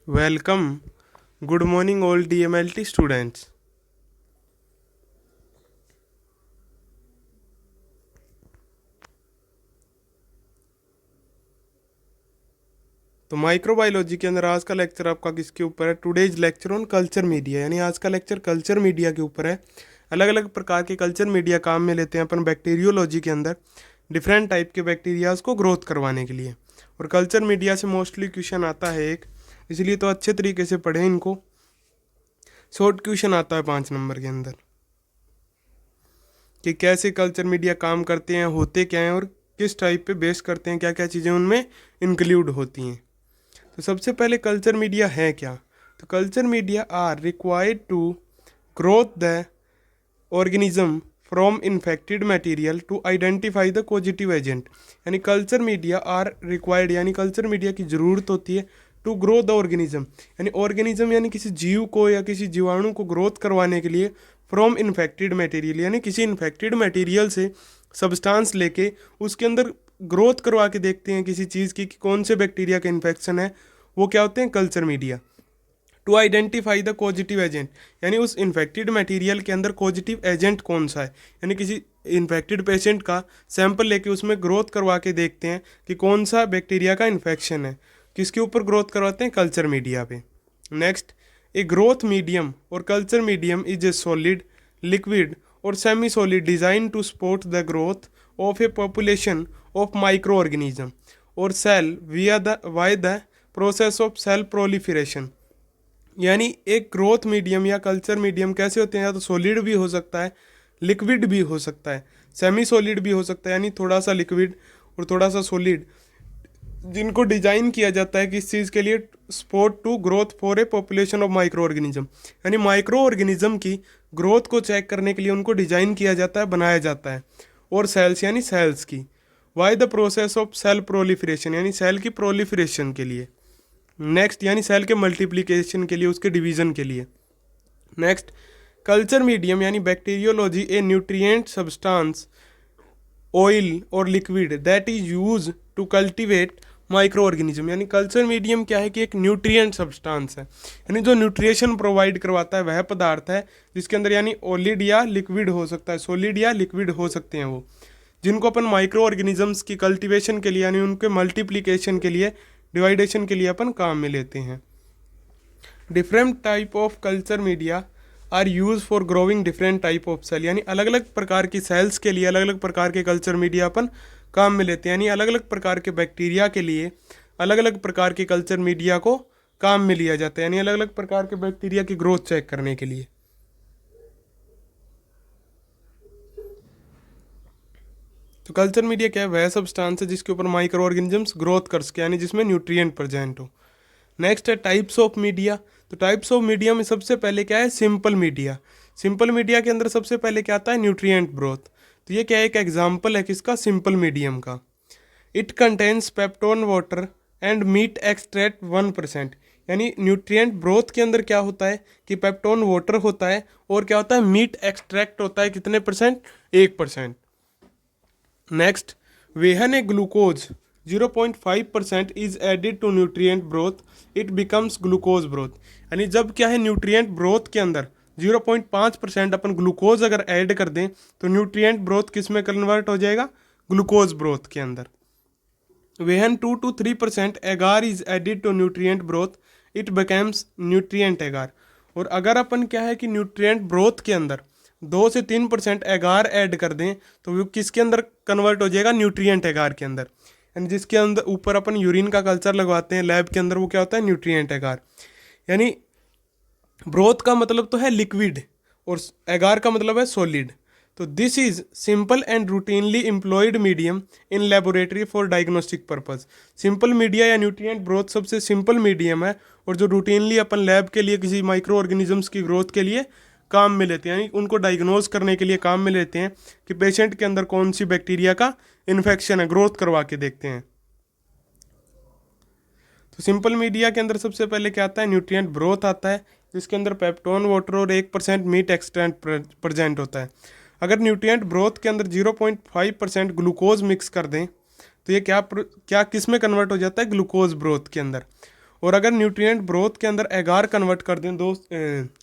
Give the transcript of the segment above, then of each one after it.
Welcome. Good morning, all DMLT students. तो microbiology के अंदर आज का लेक्चर आपका किसके ऊपर है? Today's lecture on culture media, यानी आज का लेक्चर कल्चर मीडिया के ऊपर है। अलग अलग प्रकार के कल्चर मीडिया काम में लेते हैं अपन बैक्टीरियोलॉजी के अंदर, डिफरेंट टाइप के बैक्टीरियाज को ग्रोथ करवाने के लिए। और कल्चर मीडिया से मोस्टली क्वेश्चन आता है एक, इसलिए तो अच्छे तरीके से पढ़ें इनको। शॉर्ट क्वेश्चन आता है 5 नंबर के अंदर कि कैसे कल्चर मीडिया काम करते हैं, होते क्या हैं और किस टाइप पे बेस करते हैं, क्या क्या चीज़ें उनमें इंक्लूड होती हैं। तो सबसे पहले कल्चर मीडिया है क्या? तो culture media are required to growth the organism from infected material to identify the positive agent. यानी कल्चर मीडिया आर रिक्वायर्ड, यानी कल्चर मीडिया की ज़रूरत होती है टू ग्रो द ऑर्गेनिज्म, यानी ऑर्गेनिज्म यानी किसी जीव को या किसी जीवाणु को ग्रोथ करवाने के लिए फ्रॉम इन्फेक्टेड मटेरियल, यानी किसी इन्फेक्टेड मटेरियल से सब्सटेंस लेके उसके अंदर ग्रोथ करवा के देखते हैं किसी चीज़ की कि कौन से बैक्टीरिया का इन्फेक्शन है। वो क्या होते हैं? Culture media. To identify the positive agent, यानी उस इन्फेक्टेड मटेरियल के अंदर पॉजिटिव एजेंट कौन सा है, यानी किसी इन्फेक्टेड पेशेंट का सैंपल लेके उसमें ग्रोथ करवा के देखते हैं कि कौन सा बैक्टीरिया का इन्फेक्शन है। किसके ऊपर ग्रोथ करवाते हैं? कल्चर मीडिया पे। नेक्स्ट, ए ग्रोथ मीडियम और culture medium is a solid, liquid और semi solid design to support the growth of a population of micro organism और cell via the by the process of cell proliferation. यानी एक growth medium या culture medium कैसे होते हैं? या तो सॉलिड भी हो सकता है, लिक्विड भी हो सकता है, सेमी सॉलिड भी हो सकता है, यानी थोड़ा सा लिक्विड और थोड़ा सा सॉलिड, जिनको डिजाइन किया जाता है किस चीज़ के लिए? Support to growth for a population of micro organism, यानी माइक्रो ऑर्गेनिज्म की ग्रोथ को चेक करने के लिए उनको डिजाइन किया जाता है, बनाया जाता है। और सेल्स यानी सेल्स की, why the process of cell proliferation, यानी सेल की प्रोलिफरेशन के लिए। नेक्स्ट, यानी सेल के मल्टीप्लिकेशन के लिए, उसके डिवीजन के लिए। नेक्स्ट, कल्चर मीडियम यानी bacteriology a nutrient substance, oil और liquid that is use to cultivate micro organism. यानी कल्चर मीडियम क्या है कि एक न्यूट्रिएंट सब्सटेंस है, यानी जो न्यूट्रिएशन प्रोवाइड करवाता है वह पदार्थ है जिसके अंदर यानी ऑलिड या लिक्विड हो सकता है, सॉलिड या लिक्विड हो सकते हैं वो, जिनको अपन माइक्रो ऑर्गेनिजम्स की कल्टिवेशन के लिए यानी उनके मल्टीप्लिकेशन के लिए, डिवाइडेशन के लिए अपन काम में लेते हैं। Different type of culture media are use for growing different type of cell, यानी अलग अलग प्रकार की सेल्स के लिए अलग अलग प्रकार के कल्चर मीडिया अपन काम में लेते हैं। यानी अलग अलग प्रकार के बैक्टीरिया के लिए अलग अलग प्रकार के कल्चर मीडिया को काम में लिया जाता है, यानी अलग अलग प्रकार के बैक्टीरिया की ग्रोथ चेक करने के लिए। तो कल्चर मीडिया क्या है? वह सब्सटेंस है जिसके ऊपर माइक्रो ऑर्गेनिजम्स ग्रोथ कर सके, यानी जिसमें न्यूट्रिएंट प्रेजेंट हो। नेक्स्ट है टाइप्स ऑफ मीडिया। तो टाइप्स ऑफ मीडिया में सबसे पहले क्या है? Simple media. सिंपल मीडिया के अंदर सबसे पहले क्या आता है? Nutrient broth. तो ये क्या है? एक एग्जाम्पल है किसका? सिंपल मीडियम का। It contains peptone water and meat extract 1%, यानी न्यूट्रिएंट ब्रोथ के अंदर क्या होता है कि पेप्टोन वाटर होता है और क्या होता है? मीट एक्सट्रैक्ट होता है कितने percent? 1%। Next, when a glucose 0.5% is added to nutrient broth, it becomes glucose broth. यानी जब क्या है? न्यूट्रिएंट ब्रोथ के अंदर 0.5% अपन ग्लूकोज अगर ऐड कर दें तो न्यूट्रिएंट ब्रोथ किस में कन्वर्ट हो जाएगा? ग्लूकोज ब्रोथ के अंदर। वेहन 2 to 3% agar is added to nutrient broth, it becomes nutrient agar. और अगर अपन क्या है कि न्यूट्रिएंट ब्रोथ के अंदर 2 से 3% एगार ऐड कर दें तो वो किसके अंदर कन्वर्ट हो जाएगा? न्यूट्रिएंट एगार के अंदर। यानी जिसके अंदर ऊपर अपन यूरिन का कल्चर लगवाते हैं लैब के अंदर, वो क्या होता है? Nutrient agar. यानी ब्रोथ का मतलब तो है लिक्विड और एगार का मतलब है सॉलिड। तो this is simple and routinely employed medium in laboratory for diagnostic purpose. Simple media या न्यूट्रिएंट ब्रोथ सबसे सिंपल मीडियम है और जो रूटीनली अपन लैब के लिए किसी माइक्रो ऑर्गेनिजम्स की ग्रोथ के लिए काम में लेते हैं, यानी उनको डायग्नोज करने के लिए काम में लेते हैं कि पेशेंट के अंदर कौन सी बैक्टीरिया का इन्फेक्शन है, ग्रोथ करवा के देखते हैं। तो सिंपल मीडिया के अंदर सबसे पहले क्या आता है? न्यूट्रिएंट ब्रोथ आता है जिसके अंदर पेप्टोन वाटर और 1% मीट एक्सट्रैक्ट प्रेजेंट होता है। अगर न्यूट्रिएंट ब्रोथ के अंदर 0.5% ग्लूकोज मिक्स कर दें तो ये क्या किस में कन्वर्ट हो जाता है? ग्लूकोज ब्रोथ के अंदर। और अगर न्यूट्रिएंट ब्रोथ के अंदर एगार कन्वर्ट कर दें,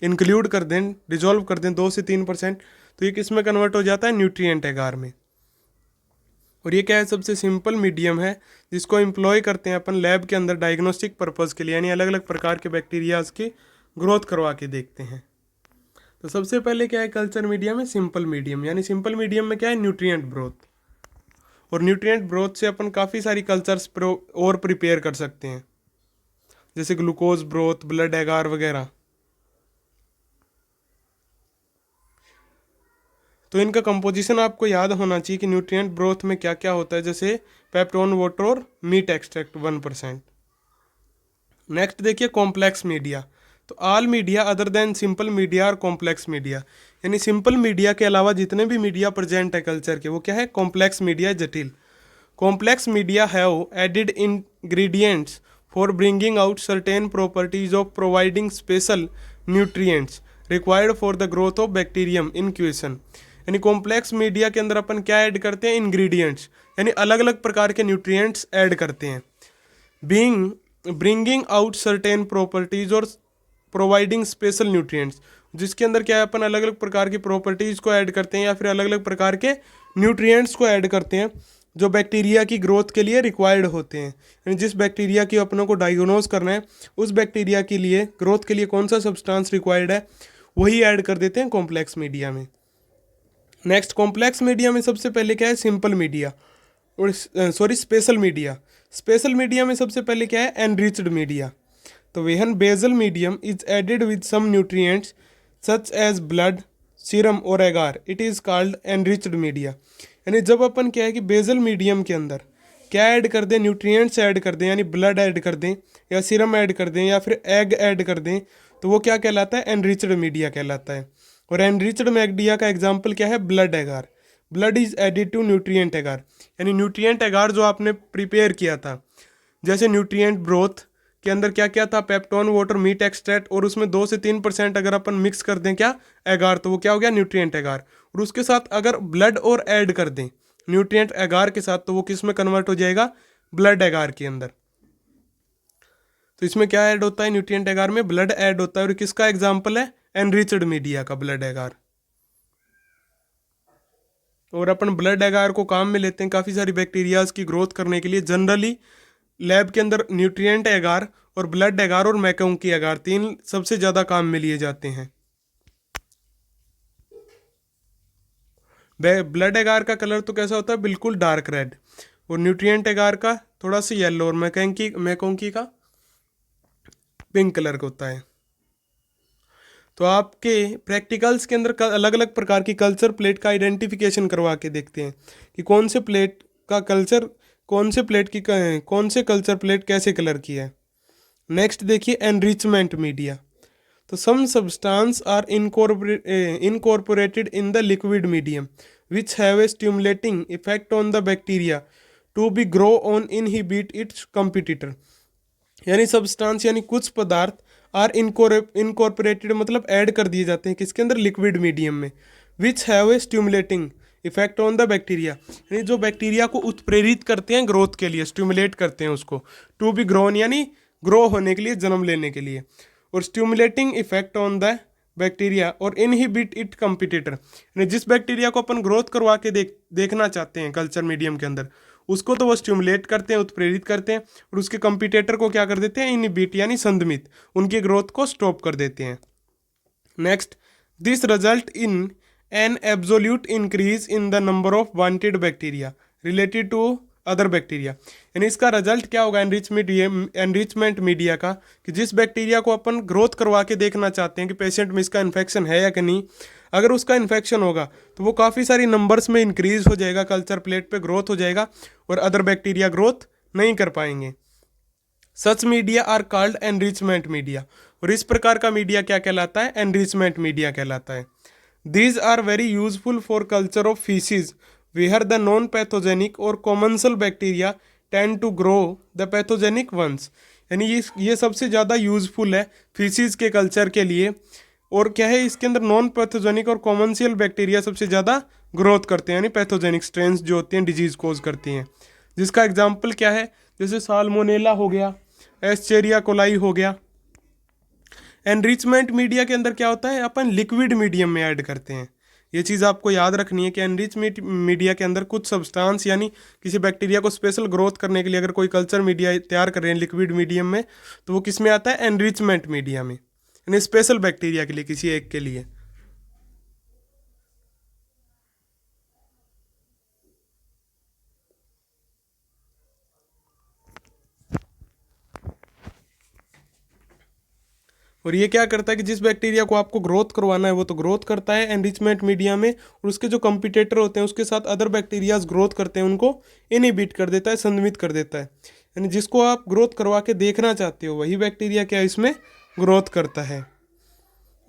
इंक्लूड कर दें, डिजोल्व कर दें 2 से 3%, तो ये किस में कन्वर्ट हो जाता है? न्यूट्रिएंट एगार में। और ये क्या है? सबसे सिंपल मीडियम है जिसको एम्प्लॉय करते हैं अपन लैब के अंदर डायग्नोस्टिक पर्पज़ के लिए, यानी अलग अलग प्रकार के बैक्टीरियाज की ग्रोथ करवा के देखते हैं। तो सबसे पहले क्या है कल्चर मीडिया में? Simple medium. यानी सिंपल मीडियम में क्या है? Nutrient broth. और न्यूट्रिएंट ब्रोथ से अपन काफ़ी सारी कल्चर्स और प्रिपेयर कर सकते हैं, जैसे ग्लूकोज ब्रोथ, ब्लड एगार वगैरह। तो इनका कंपोजिशन आपको याद होना चाहिए कि न्यूट्रिएंट ब्रोथ में क्या क्या होता है, जैसे पेप्टोन वाटर और मीट एक्सट्रैक्ट 1%। नेक्स्ट देखिए कॉम्प्लेक्स मीडिया। तो all media other than simple media और कॉम्प्लेक्स मीडिया, यानी सिंपल मीडिया के अलावा जितने भी मीडिया प्रेजेंट है कल्चर के, वो क्या है? कॉम्प्लेक्स मीडिया, जटिल। Complex media have added ingredients for bringing out certain properties of providing special nutrients required for the growth of bacterium in question. यानी कॉम्प्लेक्स मीडिया के अंदर अपन क्या ऐड करते हैं? इंग्रेडिएंट्स, यानी अलग अलग प्रकार के न्यूट्रिएंट्स ऐड करते हैं। ब्रिंगिंग आउट सर्टेन प्रॉपर्टीज और प्रोवाइडिंग स्पेशल न्यूट्रिएंट्स, जिसके अंदर क्या है? अपन अलग अलग प्रकार की प्रॉपर्टीज को ऐड करते हैं या फिर अलग अलग प्रकार के न्यूट्रिएंट्स को ऐड करते हैं जो बैक्टीरिया की ग्रोथ के लिए रिक्वायर्ड होते हैं। यानी जिस बैक्टीरिया की अपनों को डायग्नोज करना है, उस बैक्टीरिया के लिए ग्रोथ के लिए कौन सा सब्सटेंस रिक्वायर्ड है, वही ऐड कर देते हैं कॉम्प्लेक्स मीडिया में। नेक्स्ट कॉम्प्लेक्स मीडिया में सबसे पहले क्या है? सिंपल मीडिया और स्पेशल मीडिया। स्पेशल मीडिया में सबसे पहले क्या है? Enriched media. तो when basal medium is added with some nutrients such as blood, serum और agar, it is called enriched media. यानी जब अपन क्या है कि बेजल मीडियम के अंदर क्या ऐड कर दें? न्यूट्रिएंट्स ऐड कर दें, यानी ब्लड ऐड कर दें या सीरम ऐड कर दें या फिर एग ऐड कर दें, तो वो क्या कहलाता है? एनरिच्ड मीडिया कहलाता है। और एनरिच्ड मीडिया का एग्जाम्पल क्या है? Blood agar. Blood is added to nutrient agar, यानी न्यूट्रिएंट एगार जो आपने प्रिपेयर किया था, जैसे न्यूट्रिएंट ब्रोथ के अंदर क्या क्या था? पेप्टोन वाटर, मीट एक्सट्रैक्ट, और उसमें 2 से 3% अगर अपन मिक्स कर दें क्या? एगार, तो वो क्या हो गया? Nutrient agar. और उसके साथ अगर ब्लड और ऐड कर दें न्यूट्रिएंट एगार के साथ, तो वो किस में कन्वर्ट हो जाएगा? ब्लड एगार के अंदर। तो इसमें क्या ऐड होता है? न्यूट्रिएंट एगार में ब्लड ऐड होता है। और किसका एग्जाम्पल है? एनरिच्ड मीडिया का ब्लड एगार। और अपन ब्लड एगार को काम में लेते हैं काफ़ी सारी बैक्टीरियाज की ग्रोथ करने के लिए। जनरली लैब के अंदर न्यूट्रिएंट एगार और ब्लड एगार और मैकोंकी एगार, 3 सबसे ज़्यादा काम में लिए जाते हैं। ब्लड एगार का कलर तो कैसा होता है? बिल्कुल डार्क रेड। और न्यूट्रिएंट एगार का थोड़ा सा येलो, और मैकोंकी का पिंक कलर का होता है। तो आपके प्रैक्टिकल्स के अंदर अलग अलग प्रकार की कल्चर प्लेट का आइडेंटिफिकेशन करवा के देखते हैं कि कौन से प्लेट का कल्चर, कौन से प्लेट की कौन से कल्चर प्लेट कैसे कलर की है। नेक्स्ट देखिए एनरिचमेंट मीडिया। तो some substance are incorporated in the liquid medium which have a stimulating effect on the bacteria to be grow on inhibit its competitor. यानी सब्सटेंस यानी कुछ पदार्थ आर इनकॉर्पोरेटेड मतलब ऐड कर दिए जाते हैं किसके अंदर? लिक्विड मीडियम में। विच have a stimulating effect on the bacteria, यानी जो बैक्टीरिया को उत्प्रेरित करते हैं ग्रोथ के लिए, स्टिमुलेट करते हैं उसको। टू बी ग्रोन यानी ग्रो होने के लिए, जन्म लेने के लिए। और stimulating effect on the bacteria और इनहिबिट इट कंपिटिटर, यानी जिस बैक्टीरिया को अपन ग्रोथ करवा के देखना चाहते हैं कल्चर मीडियम के अंदर, उसको तो वो स्टिमुलेट करते हैं, उत्प्रेरित करते हैं, और उसके कंपिटिटर को क्या कर देते हैं? इनहिबिट यानी संदमित, उनकी ग्रोथ को स्टॉप कर देते हैं। Next, this result in an absolute increase in the number of wanted bacteria related to other bacteria. यानी इसका रिजल्ट क्या होगा एनरिचमेंट मीडिया का, कि जिस बैक्टीरिया को अपन ग्रोथ करवा के देखना चाहते हैं कि पेशेंट में इसका इन्फेक्शन है या कि नहीं, अगर उसका इन्फेक्शन होगा तो वो काफ़ी सारी नंबर्स में इंक्रीज हो जाएगा, कल्चर प्लेट पे ग्रोथ हो जाएगा, और अदर बैक्टीरिया ग्रोथ नहीं कर पाएंगे। Such media are called enrichment media. और इस प्रकार का मीडिया क्या कहलाता है? एनरिचमेंट मीडिया कहलाता है। These are very useful for culture of faeces where the non-pathogenic और commensal bacteria tend to grow the pathogenic ones। यानी ये सबसे ज़्यादा यूजफुल है फीसिस के कल्चर के लिए। और क्या है, इसके अंदर नॉन पैथोजेनिक और कॉमनशियल बैक्टीरिया सबसे ज़्यादा ग्रोथ करते हैं, यानी पैथोजेनिक स्ट्रेन्स जो होती हैं डिजीज़ कोज करती हैं। जिसका एग्जाम्पल क्या है? जैसे साल्मोनेला हो गया, एस्चेरिया कोलाई हो गया। एनरिचमेंट मीडिया के अंदर क्या होता है, अपन लिक्विड मीडियम में ऐड करते हैं। ये चीज़ आपको याद रखनी है कि एनरिचमेंट मीडिया के अंदर कुछ सब्सटेंस यानी किसी बैक्टीरिया को स्पेशल ग्रोथ करने के लिए अगर कोई कल्चर मीडिया तैयार कर रहे हैं लिक्विड मीडियम में, तो वो किस में आता है, एनरिचमेंट मीडिया में, यानी स्पेशल बैक्टीरिया के लिए, किसी एक के लिए। और ये क्या करता है कि जिस बैक्टीरिया को आपको ग्रोथ करवाना है वो तो ग्रोथ करता है एनरिचमेंट मीडिया में, और उसके जो कंपिटेटर होते हैं उसके साथ अदर बैक्टीरियाज ग्रोथ करते हैं उनको इनहिबिट कर देता है, संदमित कर देता है। यानी जिसको आप ग्रोथ करवा के देखना चाहते हो वही बैक्टीरिया क्या इसमें ग्रोथ करता है।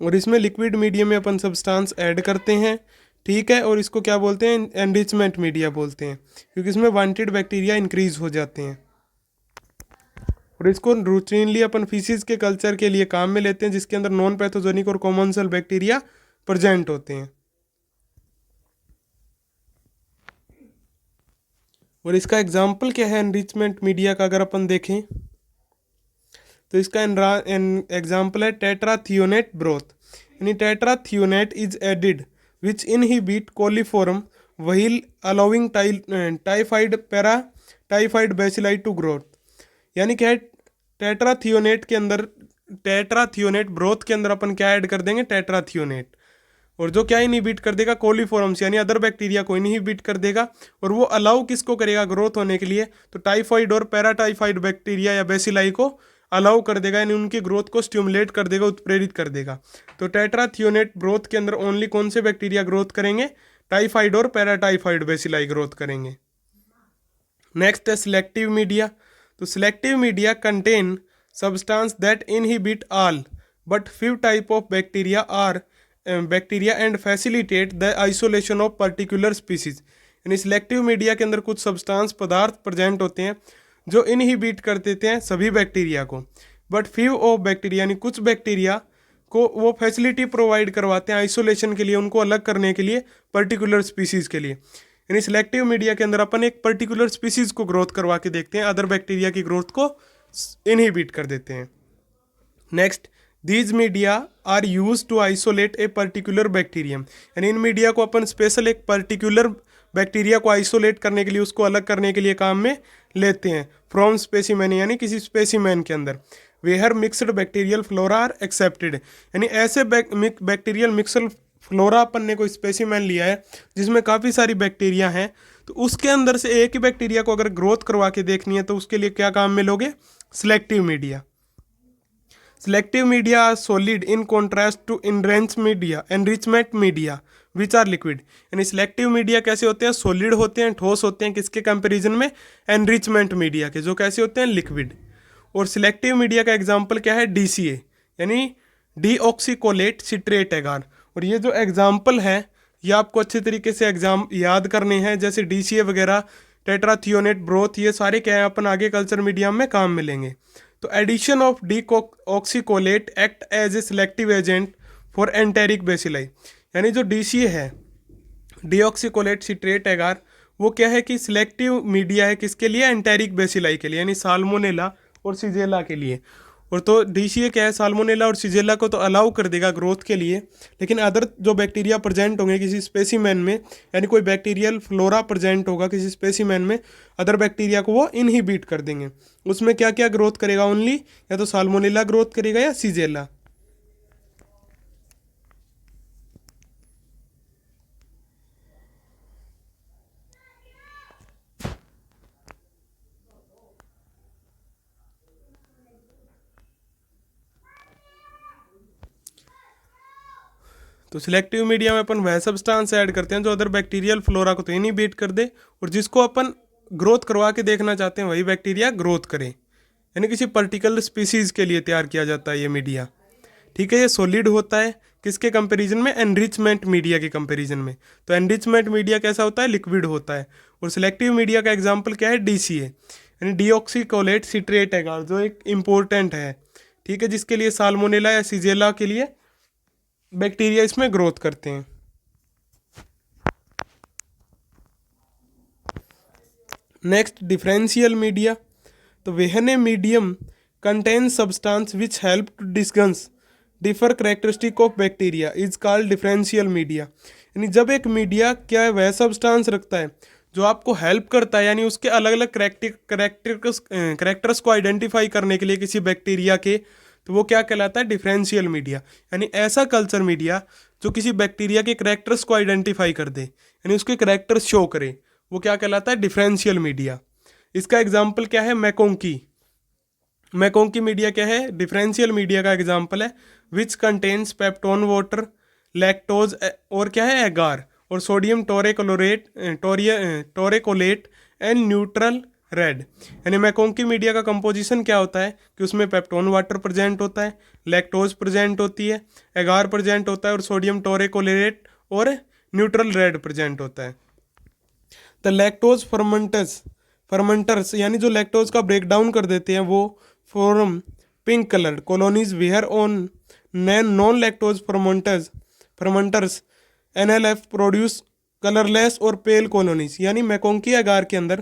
और इसमें लिक्विड मीडियम में अपन सब्सटेंस ऐड करते हैं, ठीक है, और इसको क्या बोलते हैं, एनरिचमेंट मीडिया बोलते हैं, क्योंकि इसमें वांटेड बैक्टीरिया इंक्रीज हो जाते हैं। और इसको रूटीनली अपन फीसिस के कल्चर के लिए काम में लेते हैं जिसके अंदर नॉन पैथोजेनिक और कॉमन सेल बैक्टीरिया प्रेजेंट होते हैं। और इसका एग्जाम्पल क्या है एनरिचमेंट मीडिया का, अगर अपन देखें तो इसका एग्जाम्पल है टेट्राथियोनेट ब्रोथ। यानी tetrathionate is added which inhibit coliform while allowing typhoid paratyphoid bacilli to growth. यानी क्या है, टेट्राथियोनेट के अंदर, टेट्राथियोनेट ब्रोथ के अंदर अपन क्या ऐड कर देंगे, टेट्राथियोनेट, और जो क्या इनहिबिट कर देगा, कोलीफॉर्म्स यानी अदर बैक्टीरिया को इनहिबिट कर देगा, और वो अलाउ किसको करेगा ग्रोथ होने के लिए, तो टाइफाइड और पैराटाइफाइड बैक्टीरिया या बेसिलाई को अलाउ कर देगा, यानी उनकी ग्रोथ को स्टिमुलेट कर देगा, उत्प्रेरित कर देगा। तो टेट्राथियोनेट ब्रोथ के अंदर ओनली कौन से बैक्टीरिया ग्रोथ करेंगे, टाइफाइड और पैराटाइफाइड बेसिलाई ग्रोथ करेंगे। नेक्स्ट है सिलेक्टिव मीडिया। तो selective media contain substance that inhibit all but few type of bacteria and facilitate the isolation of particular species. यानी सिलेक्टिव मीडिया के अंदर कुछ सब्सटेंस पदार्थ प्रेजेंट होते हैं जो इनहिबिट कर देते हैं सभी बैक्टीरिया को, बट फ्यू ऑफ बैक्टीरिया यानी कुछ बैक्टीरिया को वो फैसिलिटी प्रोवाइड करवाते हैं आइसोलेशन के लिए, उनको अलग करने के लिए पर्टिकुलर स्पीसीज के लिए। यानी सिलेक्टिव मीडिया के अंदर अपन एक पर्टिकुलर स्पीसीज को ग्रोथ करवा के देखते हैं, अदर बैक्टीरिया की ग्रोथ को इनहिबिट कर देते हैं। Next, these media are use to isolate a particular bacterium. यानी इन मीडिया को अपन स्पेशल एक पर्टिकुलर बैक्टीरिया को आइसोलेट करने के लिए, उसको अलग करने के लिए काम में लेते हैं फ्रॉम स्पेसिमेन, यानी किसी स्पेसिमेन के अंदर। Where mixed bacterial flora are accepted. यानी ऐसे बैक्टीरियल मिक्सड फ्लोरा अपन ने कोई स्पेसिमेन लिया है जिसमें काफ़ी सारी बैक्टीरिया हैं, तो उसके अंदर से एक ही बैक्टीरिया को अगर ग्रोथ करवा के देखनी है तो उसके लिए क्या काम में लोगे, selective media. Selective media are solid in contrast to enrichment media which are liquid। यानी सिलेक्टिव मीडिया कैसे होते हैं, सॉलिड होते हैं, ठोस होते हैं, किसके कंपैरिजन में, एनरिचमेंट मीडिया के, जो कैसे होते हैं, लिक्विड। और सिलेक्टिव मीडिया का एग्जांपल क्या है, DCA यानी डीऑक्सीकोलेट सिट्रेट एगार। और ये जो एग्जांपल है ये आपको अच्छे तरीके से एग्जाम याद करने हैं, जैसे DCA वगैरह, टेट्राथियोनेट ब्रोथ, ये सारे क्या है अपन आगे कल्चर मीडिया में काम में लेंगे। तो addition of deoxycholate act as a selective agent for enteric bacilli. यानी जो DCA है, डीऑक्सीकोलेट सिट्रेट एगार, वो क्या है कि सिलेक्टिव मीडिया है किसके लिए, एंटेरिक बेसिलाई के लिए, यानी साल्मोनेला और सिजेला के लिए। और तो DCA क्या है, साल्मोनेला और सिजेला को तो अलाउ कर देगा ग्रोथ के लिए, लेकिन अदर जो बैक्टीरिया प्रेजेंट होंगे किसी स्पेसिमेन में, यानी कोई बैक्टीरियल फ्लोरा प्रेजेंट होगा किसी स्पेसिमेन में, अदर बैक्टीरिया को वो इनहिबिट कर देंगे। उसमें क्या क्या ग्रोथ करेगा, ओनली या तो साल्मोनेला ग्रोथ करेगा या सिजेला। तो सिलेक्टिव मीडिया में अपन वह सब्सटेंस ऐड करते हैं जो अदर बैक्टीरियल फ्लोरा को तो इनहिबिट कर दे, और जिसको अपन ग्रोथ करवा के देखना चाहते हैं वही बैक्टीरिया ग्रोथ करे। यानी किसी पर्टिकुलर स्पीसीज के लिए तैयार किया जाता है ये मीडिया, ठीक है। ये सॉलिड होता है किसके कंपैरिजन में, एनरिचमेंट मीडिया के कंपैरिजन में। तो एनरिचमेंट मीडिया कैसा होता है, लिक्विड होता है। और सिलेक्टिव मीडिया का एग्जाम्पल क्या है, DCA यानी डीऑक्सीकोलेट सिट्रेट एगार, जो एक इम्पोर्टेंट है, ठीक है, जिसके लिए साल्मोनेला या सिजेला के लिए बैक्टीरिया इसमें ग्रोथ करते हैं। Next, differential media. तो वहने medium contains substance which help to discuss differ characteristic of bacteria is called differential media। यानी जब एक मीडिया क्या है वह सब्सटेंस रखता है जो आपको हेल्प करता है, यानी उसके अलग अलग करेक्टर्स को आइडेंटिफाई करने के लिए किसी बैक्टीरिया के, तो वो क्या कहलाता है? Differential media. यानी ऐसा कल्चर मीडिया जो किसी बैक्टीरिया के करेक्टर्स को आइडेंटिफाई कर दे, यानी उसके करेक्टर्स शो करे, वो क्या कहलाता है? Differential media. इसका एग्जाम्पल क्या है? मैकोंकी। मैकोंकी मीडिया क्या है? डिफरेंशियल मीडिया का एग्जाम्पल है। Which contains peptone water, lactose और क्या है? एगार और सोडियम टोरेकोलेट एंड न्यूट्रल रेड। यानी मैकोंकी मीडिया का कंपोजिशन क्या होता है कि उसमें पेप्टोन वाटर प्रेजेंट होता है, लैक्टोज प्रेजेंट होती है, एगार प्रेजेंट होता है और सोडियम टोरेकोलेट और न्यूट्रल रेड प्रेजेंट होता है। द लैक्टोज फर्मेंटर्स यानी जो लैक्टोज का ब्रेक डाउन कर देते हैं वो form pink coloured colonies where on non lactose fermenters NLF produce colourless और पेल कॉलोनीज। यानी मैकोंकी एगार के अंदर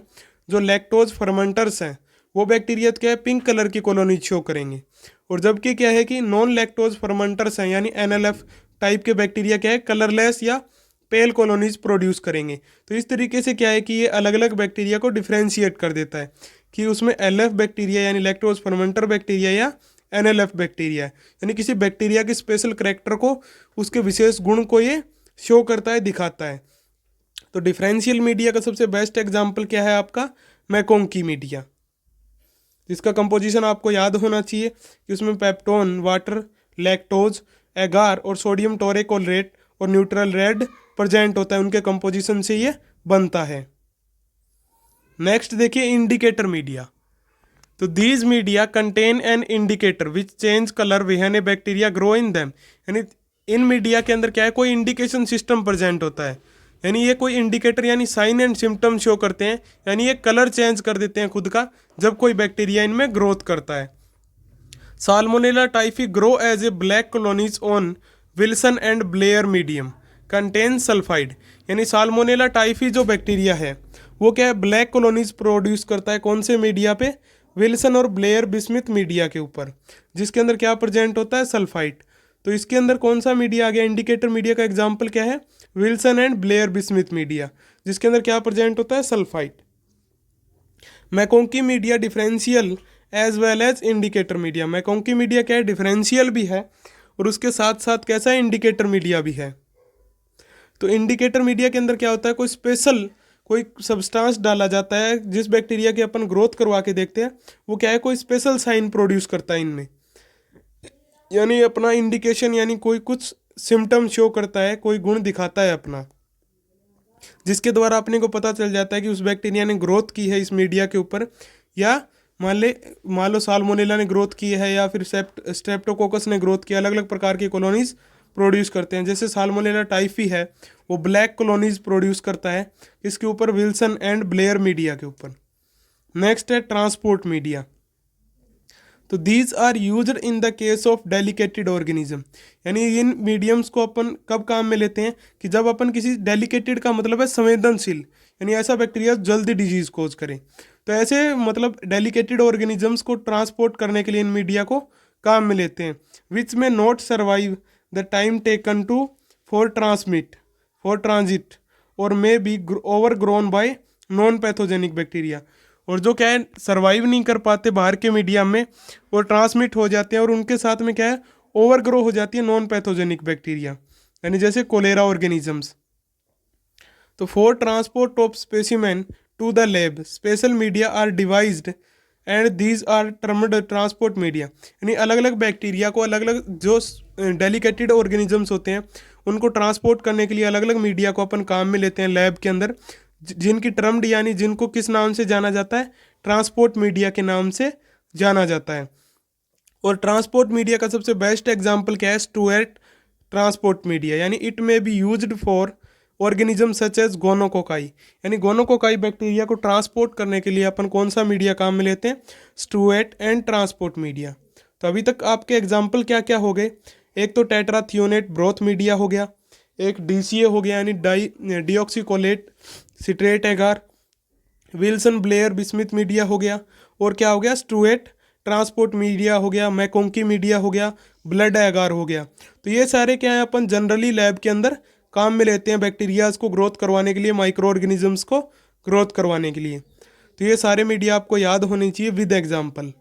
जो लैक्टोज फर्मेंटर्स हैं वो बैक्टीरिया क्या है? पिंक कलर की कॉलोनीज शो करेंगे। और जबकि क्या है कि नॉन लैक्टोज फर्मेंटर्स हैं यानी NLF टाइप के बैक्टीरिया क्या है? कलरलेस या पेल कॉलोनीज प्रोड्यूस करेंगे। तो इस तरीके से क्या है कि ये अलग अलग बैक्टीरिया को डिफ्रेंशिएट कर देता है कि उसमें LF बैक्टीरिया यानी लैक्टोज फर्मेंटर बैक्टीरिया या NLF बैक्टीरिया है। यानी किसी बैक्टीरिया के स्पेशल करेक्टर को, उसके विशेष गुण को ये शो करता है, दिखाता है। तो डिफरेंशियल मीडिया का सबसे बेस्ट एग्जाम्पल क्या है आपका? मैकोंकी मीडिया, जिसका कंपोजिशन आपको याद होना चाहिए कि उसमें पेप्टोन वाटर, लैक्टोज, एगार और सोडियम टोरेकोलेट और न्यूट्रल रेड प्रेजेंट होता है। उनके कंपोजिशन से ये बनता है। नेक्स्ट देखिए इंडिकेटर मीडिया। तो these media contain an indicator which change colour when A bacteria grow in them. यानी इन मीडिया के अंदर क्या है? कोई इंडिकेशन सिस्टम प्रेजेंट होता है, यानी ये कोई इंडिकेटर यानी साइन एंड सिम्टम शो करते हैं, यानी ये कलर चेंज कर देते हैं खुद का जब कोई बैक्टीरिया इनमें ग्रोथ करता है। Salmonella typhi grow as a black colonies on Wilson and Blair medium contain sulphide. यानी साल्मोनेला टाइफी जो बैक्टीरिया है वो क्या है? ब्लैक कॉलोनीज प्रोड्यूस करता है। कौन से मीडिया पे? विल्सन और ब्लेयर बिस्मिथ मीडिया के ऊपर, जिसके अंदर क्या प्रेजेंट होता है? सल्फाइड। तो इसके अंदर कौन सा मीडिया आ गया? इंडिकेटर मीडिया का एग्जाम्पल क्या है? Wilson and Blair bismuth media, जिसके अंदर क्या प्रेजेंट होता है? Sulphide. MacConkey media differential as well as indicator media. MacConkey media क्या है? डिफरेंशियल भी है और उसके साथ साथ कैसा है? इंडिकेटर मीडिया भी है। तो इंडिकेटर मीडिया के अंदर क्या होता है? कोई स्पेशल कोई सब्सटेंस डाला जाता है, जिस बैक्टीरिया की अपन ग्रोथ करवा के देखते हैं वो क्या है? कोई स्पेशल साइन प्रोड्यूस करता है इनमें, यानी अपना इंडिकेशन यानी कोई कुछ सिम्टम शो करता है, कोई गुण दिखाता है अपना, जिसके द्वारा अपने को पता चल जाता है कि उस बैक्टीरिया ने ग्रोथ की है इस मीडिया के ऊपर, या मान लो साल्मोनेला ने ग्रोथ की है या फिर स्ट्रेप्टोकोकस ने ग्रोथ किया। अलग अलग प्रकार की कॉलोनीज प्रोड्यूस करते हैं। जैसे साल्मोनेला टाइफी है वो ब्लैक कॉलोनीज प्रोड्यूस करता है, इसके ऊपर? विल्सन एंड ब्लेयर मीडिया के ऊपर। नेक्स्ट है ट्रांसपोर्ट मीडिया। तो these are used in the case of delicated organism. यानी इन मीडियम्स को अपन कब काम में लेते हैं? कि जब अपन किसी डेलिकेटेड का मतलब है संवेदनशील, यानी ऐसा बैक्टीरिया जल्दी डिजीज कोज करे। तो ऐसे मतलब डेलिकेटेड ऑर्गेनिजम्स को ट्रांसपोर्ट करने के लिए इन मीडिया को काम में लेते हैं। Which may not survive the time taken to for transit और may be overgrown by non pathogenic bacteria. और जो क्या है? सर्वाइव नहीं कर पाते बाहर के मीडियम में और ट्रांसमिट हो जाते हैं, और उनके साथ में क्या है? ओवर ग्रो हो जाती है नॉन पैथोजेनिक बैक्टीरिया, यानी जैसे कोलेरा ऑर्गेनिजम्स। तो for transport of specimen to the lab special media are devised and these are termed transport media. यानी अलग अलग बैक्टीरिया को, अलग अलग जो डेलिकेटेड ऑर्गेनिजम्स होते हैं उनको ट्रांसपोर्ट करने के लिए अलग अलग मीडिया को अपन काम में लेते हैं लैब के अंदर, जिनकी टर्म्ड यानी जिनको किस नाम से जाना जाता है? ट्रांसपोर्ट मीडिया के नाम से जाना जाता है। और ट्रांसपोर्ट मीडिया का सबसे बेस्ट एग्जांपल क्या है? Stuart transport media. यानी it may be used for organism such as gonococci. यानी गोनोकोकाई बैक्टीरिया को ट्रांसपोर्ट करने के लिए अपन कौन सा मीडिया काम में लेते हैं? Stuart and transport media. तो अभी तक आपके एग्जाम्पल क्या क्या हो गए? एक तो टेट्राथियोनेट ब्रोथ मीडिया हो गया, एक DCA हो गया यानी डीऑक्सीकोलेट सिट्रेट एगार, विल्सन ब्लेयर बिस्मिथ मीडिया हो गया, और क्या हो गया? स्टुअर्ट ट्रांसपोर्ट मीडिया हो गया, मैकोंकी मीडिया हो गया, ब्लड एगार हो गया। तो ये सारे क्या है, अपन जनरली लैब के अंदर काम में लेते हैं बैक्टीरियाज को ग्रोथ करवाने के लिए, माइक्रो ऑर्गेनिजम्स को ग्रोथ करवाने के लिए। तो ये सारे मीडिया आपको याद होने चाहिए विद एग्जाम्पल।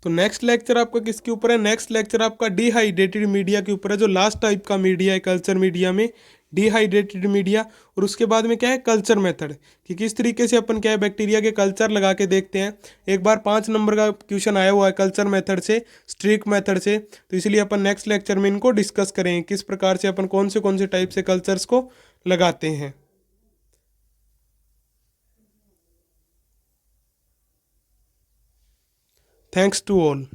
तो नेक्स्ट लेक्चर आपका किसके ऊपर है? नेक्स्ट लेक्चर आपका डिहाइड्रेटेड मीडिया के ऊपर है, जो लास्ट टाइप का मीडिया है कल्चर मीडिया में, डिहाइड्रेटेड मीडिया। और उसके बाद में क्या है, कल्चर मेथड, कि किस तरीके से अपन क्या है बैक्टीरिया के कल्चर लगा के देखते हैं। एक बार 5 नंबर का क्वेश्चन आया हुआ है कल्चर मेथड से, स्ट्रिक मेथड से, तो इसलिए अपन नेक्स्ट लेक्चर में इनको डिस्कस करेंगे, किस प्रकार से अपन कौन से टाइप से कल्चर्स को लगाते हैं। Thanks to all.